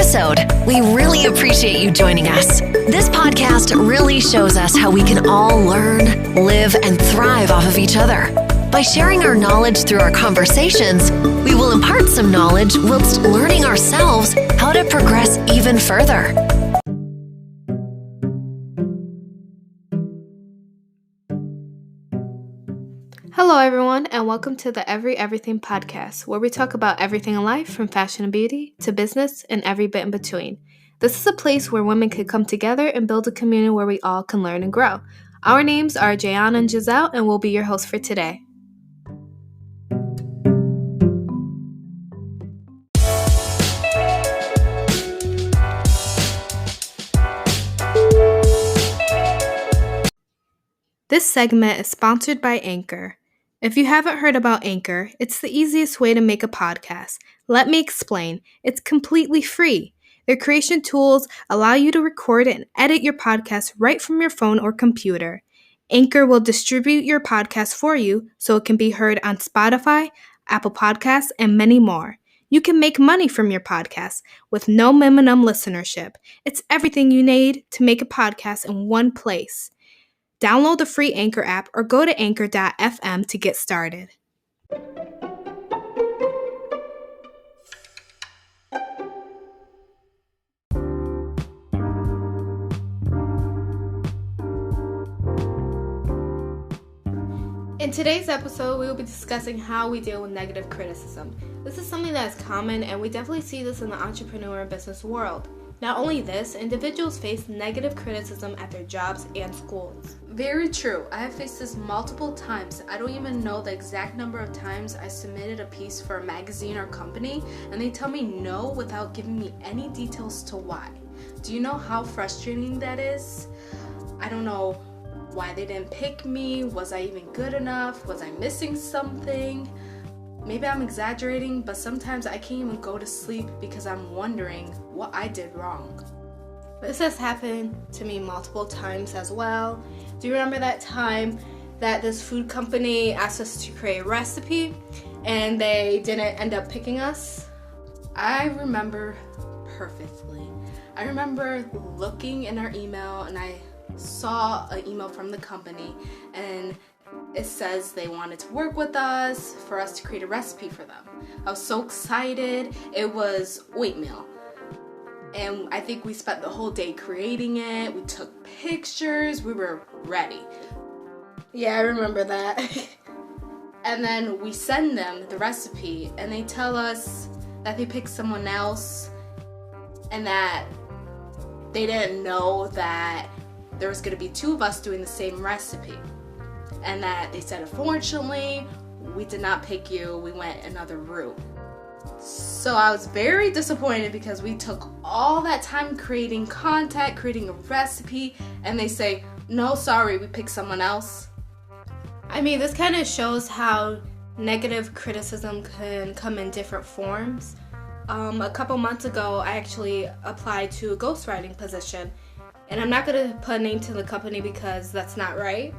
episode. We really appreciate you joining us. This podcast really shows us how we can all learn, live, and thrive off of each other. By sharing our knowledge through our conversations, we will impart some knowledge whilst learning ourselves how to progress even further. Hello everyone, and welcome to the Everything podcast, where we talk about everything in life from fashion and beauty to business and every bit in between. This is a place where women can come together and build a community where we all can learn and grow. Our names are Jayana and Giselle, and we'll be your hosts for today. This segment is sponsored by Anchor. If you haven't heard about Anchor, it's the easiest way to make a podcast. Let me explain. It's completely free. Their creation tools allow you to record and edit your podcast right from your phone or computer. Anchor will distribute your podcast for you so it can be heard on Spotify, Apple Podcasts, and many more. You can make money from your podcast with no minimum listenership. It's everything you need to make a podcast in one place. Download the free Anchor app or go to anchor.fm to get started. In today's episode, we will be discussing how we deal with negative criticism. This is something that is common, and we definitely see this in the entrepreneur and business world. Not only this, individuals face negative criticism at their jobs and schools. Very true. I have faced this multiple times. I don't even know the exact number of times I submitted a piece for a magazine or company, and they tell me no without giving me any details to why. Do you know how frustrating that is? I don't know why they didn't pick me. Was I even good enough? Was I missing something? Maybe I'm exaggerating, but sometimes I can't even go to sleep because I'm wondering what I did wrong. This has happened to me multiple times as well. Do you remember that time that this food company asked us to create a recipe and they didn't end up picking us? I remember perfectly. I remember looking in our email and I saw an email from the company and it says they wanted to work with us for us to create a recipe for them. I was so excited. It was oatmeal. And I think we spent the whole day creating it. We took pictures. We were ready. Yeah, I remember that. And then we send them the recipe and they tell us that they picked someone else and that they didn't know that there was going to be two of us doing the same recipe. And that they said, unfortunately, we did not pick you. We went another route. So I was very disappointed because we took all that time creating content, creating a recipe, and they say, no, sorry, we picked someone else. I mean, this kind of shows how negative criticism can come in different forms. A couple months ago, I actually applied to a ghostwriting position. And I'm not going to put a name to the company because that's not right.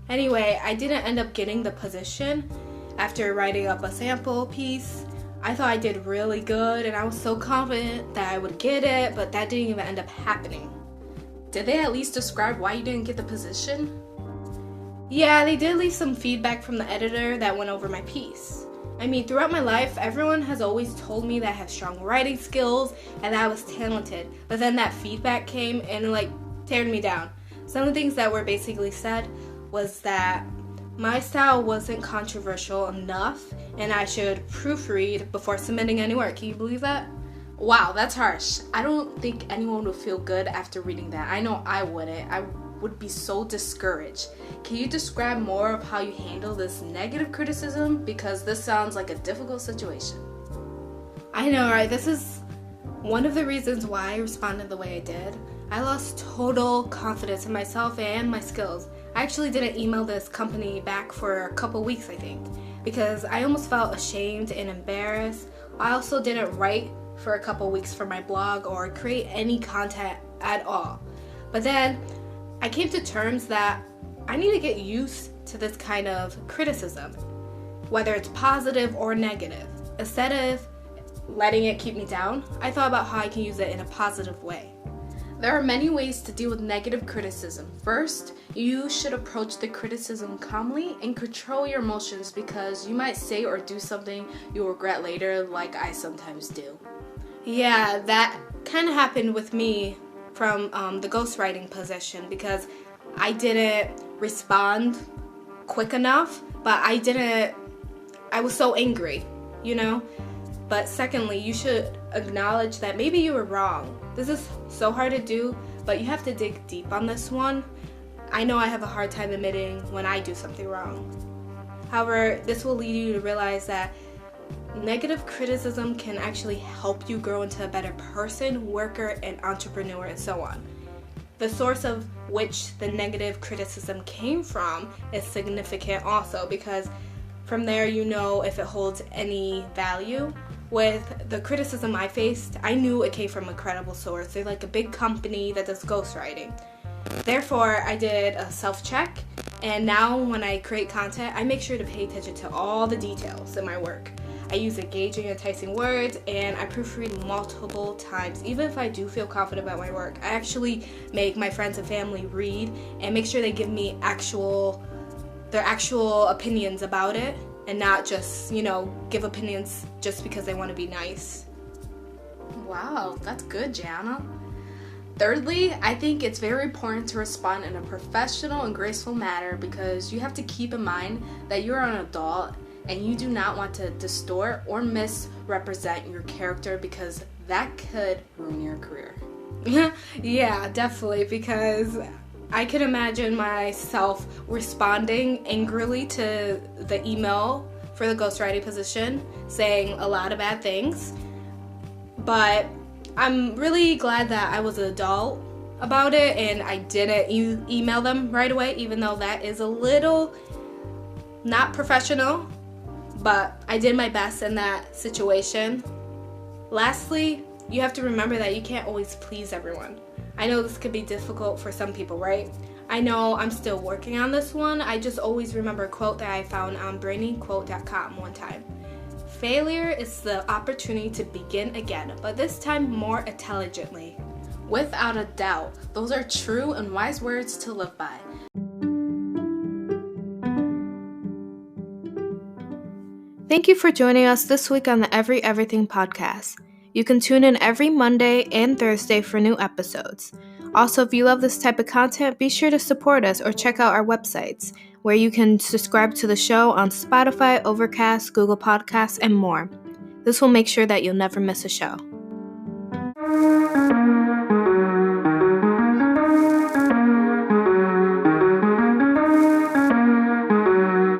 Anyway, I didn't end up getting the position after writing up a sample piece. I thought I did really good and I was so confident that I would get it, but that didn't even end up happening. Did they at least describe why you didn't get the position? Yeah, they did leave some feedback from the editor that went over my piece. I mean, throughout my life, everyone has always told me that I have strong writing skills and that I was talented, but then that feedback came and teared me down. Some of the things that were basically said was that my style wasn't controversial enough and I should proofread before submitting any work. Can you believe that? Wow, that's harsh. I don't think anyone would feel good after reading that. I know I wouldn't. I would be so discouraged. Can you describe more of how you handle this negative criticism? Because this sounds like a difficult situation. I know, right? This is one of the reasons why I responded the way I did. I lost total confidence in myself and my skills. I actually didn't email this company back for a couple weeks, I think, because I almost felt ashamed and embarrassed. I also didn't write for a couple weeks for my blog or create any content at all. But then I came to terms that I need to get used to this kind of criticism, whether it's positive or negative. Instead of letting it keep me down, I thought about how I can use it in a positive way. There are many ways to deal with negative criticism. First, you should approach the criticism calmly and control your emotions, because you might say or do something you'll regret later, like I sometimes do. Yeah, that kind of happened with me from the ghostwriting position, because I didn't respond quick enough, but I was so angry, you know? But secondly, you should acknowledge that maybe you were wrong. This is so hard to do, but you have to dig deep on this one. I know I have a hard time admitting when I do something wrong. However, this will lead you to realize that negative criticism can actually help you grow into a better person, worker, and entrepreneur, and so on. The source of which the negative criticism came from is significant also, because from there you know if it holds any value. With the criticism I faced, I knew it came from a credible source. They're like a big company that does ghostwriting. Therefore, I did a self-check, and now when I create content, I make sure to pay attention to all the details in my work. I use engaging, enticing words, and I proofread multiple times. Even if I do feel confident about my work, I actually make my friends and family read and make sure they give me their actual opinions about it, and not just, give opinions just because they want to be nice. Wow, that's good, Gianna. Thirdly, I think it's very important to respond in a professional and graceful manner, because you have to keep in mind that you're an adult and you do not want to distort or misrepresent your character, because that could ruin your career. Yeah, definitely, because I could imagine myself responding angrily to the email for the ghostwriting position, saying a lot of bad things. But I'm really glad that I was an adult about it and I didn't email them right away, even though that is a little not professional. But I did my best in that situation. Lastly, you have to remember that you can't always please everyone. I know this could be difficult for some people, right? I know I'm still working on this one. I just always remember a quote that I found on brainingquote.com one time. Failure is the opportunity to begin again, but this time more intelligently. Without a doubt, those are true and wise words to live by. Thank you for joining us this week on the Every Everything podcast. You can tune in every Monday and Thursday for new episodes. Also, if you love this type of content, be sure to support us or check out our websites, where you can subscribe to the show on Spotify, Overcast, Google Podcasts, and more. This will make sure that you'll never miss a show.